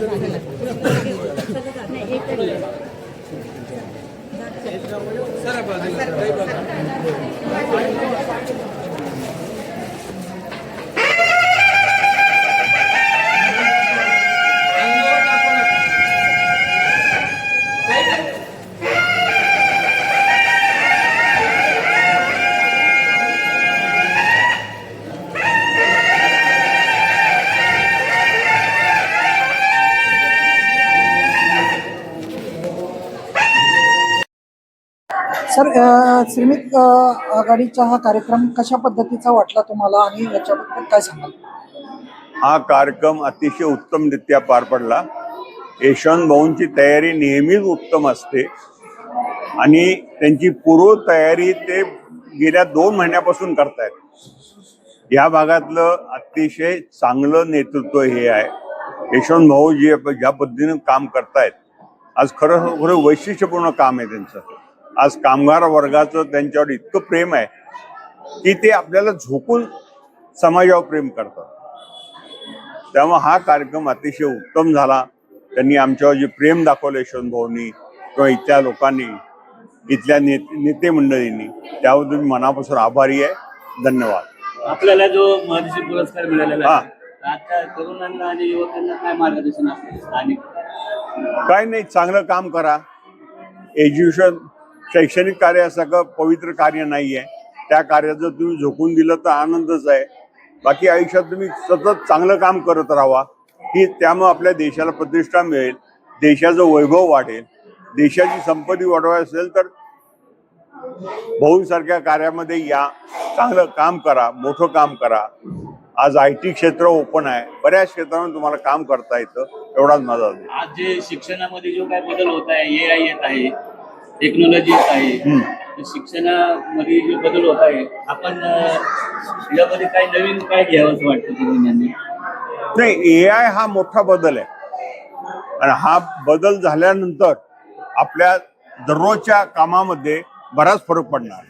Sir, श्रीमित आघाडीचा हा कार्यक्रम कशा पद्धतीचा वाटला तुम्हाला आणि याच्याबद्दल काय सांगाल? हा कार्यक्रम अतिशय उत्तमरित्या पार पडला. यशवंत भाऊंची तयारी नेहमीच उत्तम असते आणि त्यांची पूर्व तयारी ते गेल्या 2 महिन्यापासून करतायत. या भागातलं अतिशय चांगलं नेतृत्व हे आहे. यशवंत भाऊ ज्या पद्धतीनं काम करतायत, आज खरं वैशिष्ट्यपूर्ण काम आहे त्यांचं. आज कामगार वर्गाचं त्यांच्यावर इतकं प्रेम आहे की ते आपल्याला झोकून समाजावर प्रेम करतात. त्यामुळे हा कार्यक्रम अतिशय उत्तम झाला. त्यांनी आमच्यावर जे प्रेम दाखवलं यशवंत भाऊंनी किंवा इथल्या लोकांनी, इथल्या नेते मंडळींनी, त्याबद्दल मी मनापासून आभारी आहे. धन्यवाद. आपल्याला जो महर्षी पुरस्कार मिळालेला आहे, आता तरुणांना आणि युवकांना काय मार्गदर्शन असेल? आणि काय नाही, चांगलं काम करा. एज्युकेशन शैक्षणिक कार्य असं पवित्र कार्य नाही आहे. त्या कार्याचं तुम्ही झोकून दिलं तर आनंदच आहे. बाकी आयुष्यात तुम्ही सतत चांगलं काम करत राहा की त्यामुळे आपल्या देशाला प्रतिष्ठा मिळेल, देशाचं वैभव वाढेल. देशाची संपत्ती वाढवायची असेल तर भाऊंसारख्या कार्यामध्ये या, चांगलं काम करा, मोठं काम करा. आज IT क्षेत्र ओपन आहे, बऱ्याच क्षेत्रामध्ये तुम्हाला काम करता येतं. एवढाच माझा. आज जे शिक्षणामध्ये जो काय बदल होत आहे, AI येत आहे, टेक्नॉलॉजी येत आहे, शिक्षणामध्ये जो बदल होत आहे, आपण यामध्ये काय नवीन काय घ्यावं असं वाटतं तरुणांनी? नाही, AI हा मोठा बदल आहे आणि हा बदल झाल्यानंतर आपल्या दररोजच्या कामामध्ये बराच फरक पडणार.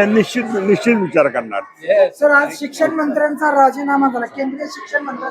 निश्चित विचार करणार. सर, आज शिक्षण मंत्र्यांचा राजीनामा झाला. केंद्रीय शिक्षण मंत्री